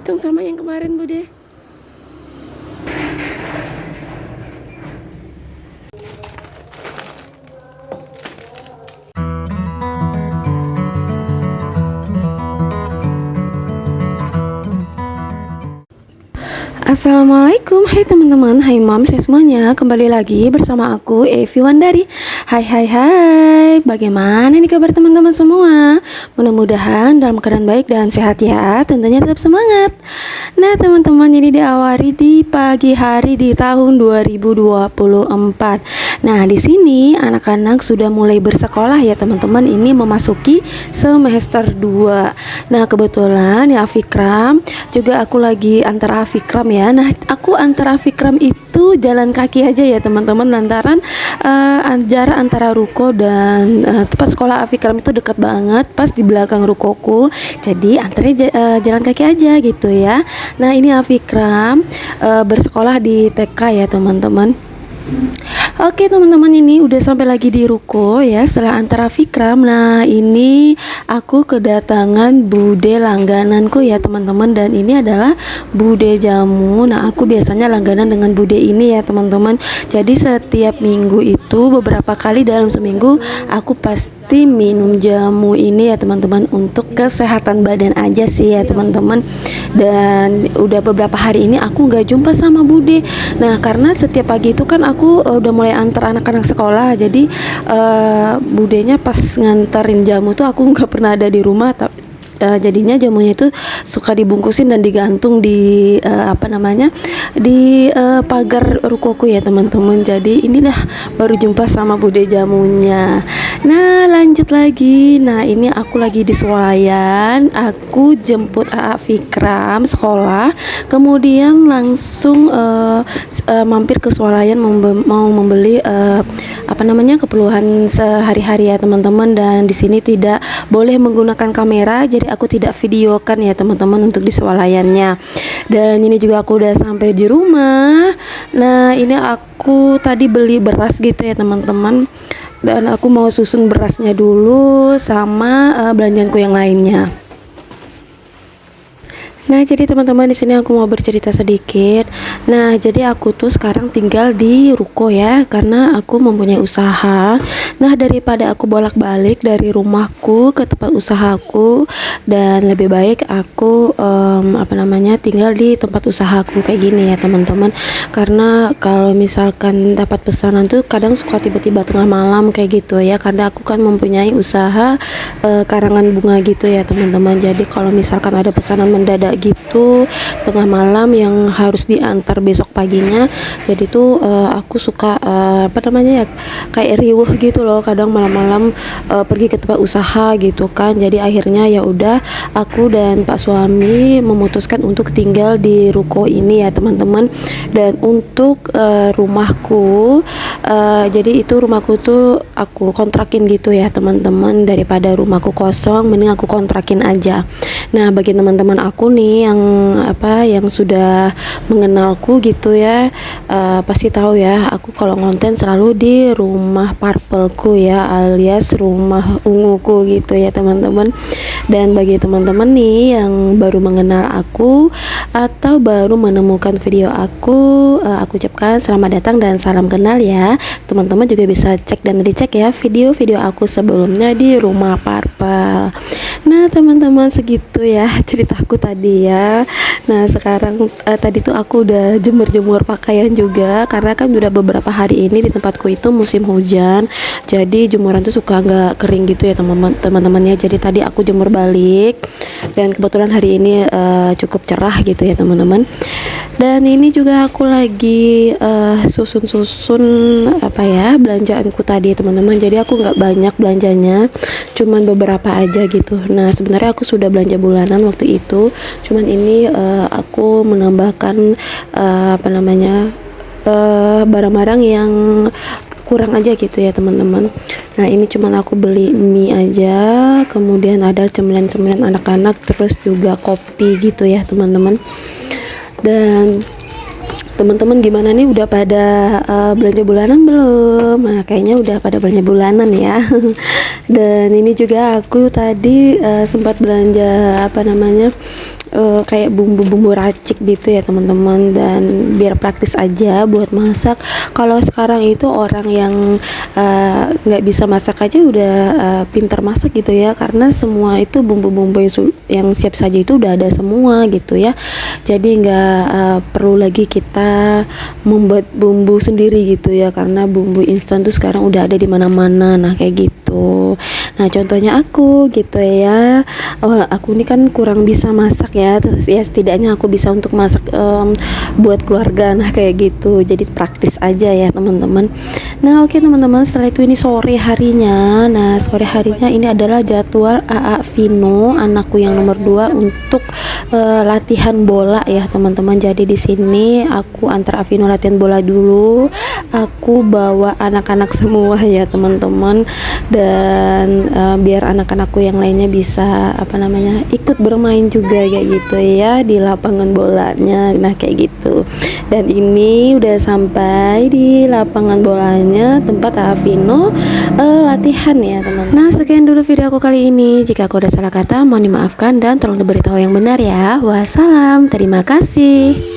hitung sama yang kemarin Bude. Assalamualaikum, hai teman-teman, hai moms semuanya. Kembali lagi bersama aku Evi Wandari. Hai, bagaimana nih kabar teman-teman semua? Mudah-mudahan dalam keadaan baik dan sehat ya. Tentunya tetap semangat. Nah teman-teman, ini diawali di pagi hari di tahun 2024. Nah di sini anak-anak sudah mulai bersekolah ya teman-teman. Ini memasuki semester 2. Nah kebetulan ya Fikram juga aku lagi antara Fikram ya. Nah aku antara Fikram itu jalan kaki aja ya teman-teman, lantaran jarak antara ruko dan tempat sekolah Fikram itu dekat banget, pas di belakang rukoku. Jadi antaranya jalan kaki aja gitu ya. Nah ini Fikram bersekolah di TK ya teman-teman. Oke teman-teman, ini udah sampai lagi di ruko ya setelah antara Fikram. Nah ini aku kedatangan bude langgananku ya teman-teman, dan ini adalah bude jamu. Nah aku biasanya langganan dengan bude ini ya teman-teman. Jadi setiap minggu itu beberapa kali dalam seminggu aku pasti minum jamu ini ya teman-teman, untuk kesehatan badan aja sih ya teman-teman. Dan udah beberapa hari ini aku nggak jumpa sama bude. Nah karena setiap pagi itu kan aku udah mulai antar anak-anak sekolah, jadi budenya pas nganterin jamu tuh aku nggak pernah ada di rumah. Jadinya jamunya itu suka dibungkusin dan digantung di di pagar rukoku ya teman-teman. Jadi inilah baru jumpa sama bude jamunya. Nah lanjut lagi. Nah ini aku lagi di swalayan. Aku jemput AA Fikram sekolah, kemudian langsung mampir ke swalayan mau membeli keperluan sehari-hari ya teman-teman. Dan di sini tidak boleh menggunakan kamera, jadi aku tidak videokan ya teman-teman untuk di swalayannya. Dan ini juga aku udah sampai di rumah. Nah ini aku tadi beli beras gitu ya teman-teman, dan aku mau susun berasnya dulu sama belanjaanku yang lainnya. Nah jadi teman-teman, di sini aku mau bercerita sedikit. Nah jadi aku tuh sekarang tinggal di ruko ya, karena aku mempunyai usaha. Nah daripada aku bolak-balik dari rumahku ke tempat usahaku, dan lebih baik aku tinggal di tempat usahaku kayak gini ya teman-teman. Karena kalau misalkan dapat pesanan tuh kadang suka tiba-tiba tengah malam kayak gitu ya, karena aku kan mempunyai usaha karangan bunga gitu ya teman-teman. Jadi kalau misalkan ada pesanan mendadak gitu tengah malam yang harus diantar besok paginya, jadi tuh aku suka kayak riuh gitu loh kadang malam-malam pergi ke tempat usaha gitu kan. Jadi akhirnya ya udah aku dan Pak suami memutuskan untuk tinggal di ruko ini ya teman-teman. Dan untuk rumahku, jadi itu rumahku tuh aku kontrakin gitu ya teman-teman. Daripada rumahku kosong, mending aku kontrakin aja. Nah bagi teman-teman aku nih yang sudah mengenalku gitu ya, pasti tahu ya aku kalau konten selalu di rumah purpleku ya, alias rumah unguku gitu ya teman-teman. Dan bagi teman-teman nih yang baru mengenal aku atau baru menemukan video aku ucapkan selamat datang dan salam kenal ya. Teman-teman juga bisa cek dan dicek ya video-video aku sebelumnya di rumah purple. Nah teman-teman, segitu ya ceritaku tadi ya. Nah sekarang tadi tuh aku udah jemur-jemur pakaian juga, karena kan udah beberapa hari ini di tempatku itu musim hujan, jadi jemuran tuh suka nggak kering gitu ya teman-temannya. Jadi tadi aku jemur balik, dan kebetulan hari ini cukup cerah gitu ya teman-teman. Dan ini juga aku lagi susun belanjaanku tadi teman-teman. Jadi aku nggak banyak belanjanya, cuman beberapa aja gitu. Nah sebenarnya aku sudah belanja bulanan waktu itu, cuman ini aku menambahkan barang-barang yang kurang aja gitu ya teman-teman. Nah ini cuman aku beli mie aja, kemudian ada cemilan-cemilan anak-anak, terus juga kopi gitu ya teman-teman. Dan teman-teman gimana nih, udah pada belanja bulanan belum? Nah kayaknya udah pada belanja bulanan ya. Dan ini juga aku tadi sempat belanja kayak bumbu-bumbu racik gitu ya teman-teman, dan biar praktis aja buat masak. Kalau sekarang itu orang yang nggak bisa masak aja udah pintar masak gitu ya, karena semua itu bumbu-bumbu yang siap saja itu udah ada semua gitu ya. Jadi nggak perlu lagi kita membuat bumbu sendiri gitu ya, karena bumbu instan tuh sekarang udah ada di mana-mana. Nah kayak gitu. Nah contohnya aku gitu ya, aku ini kan kurang bisa masak ya, terus ya setidaknya aku bisa untuk masak buat keluarga. Nah kayak gitu, jadi praktis aja ya teman-teman. Nah oke teman-teman, setelah itu ini sore harinya. Nah sore harinya ini adalah jadwal AA Vino, anakku yang nomor 2, untuk latihan bola ya teman-teman. Jadi di sini aku antar Avino latihan bola dulu, aku bawa anak-anak semua ya teman-teman, dan biar anak-anakku yang lainnya bisa ikut bermain juga kayak gitu ya di lapangan bolanya. Nah kayak gitu. Dan ini udah sampai di lapangan bolanya tempat Avino latihan ya teman. Nah sekian dulu video aku kali ini. Jika aku ada salah kata mohon dimaafkan dan tolong diberitahu yang benar ya. Wassalam, terima kasih.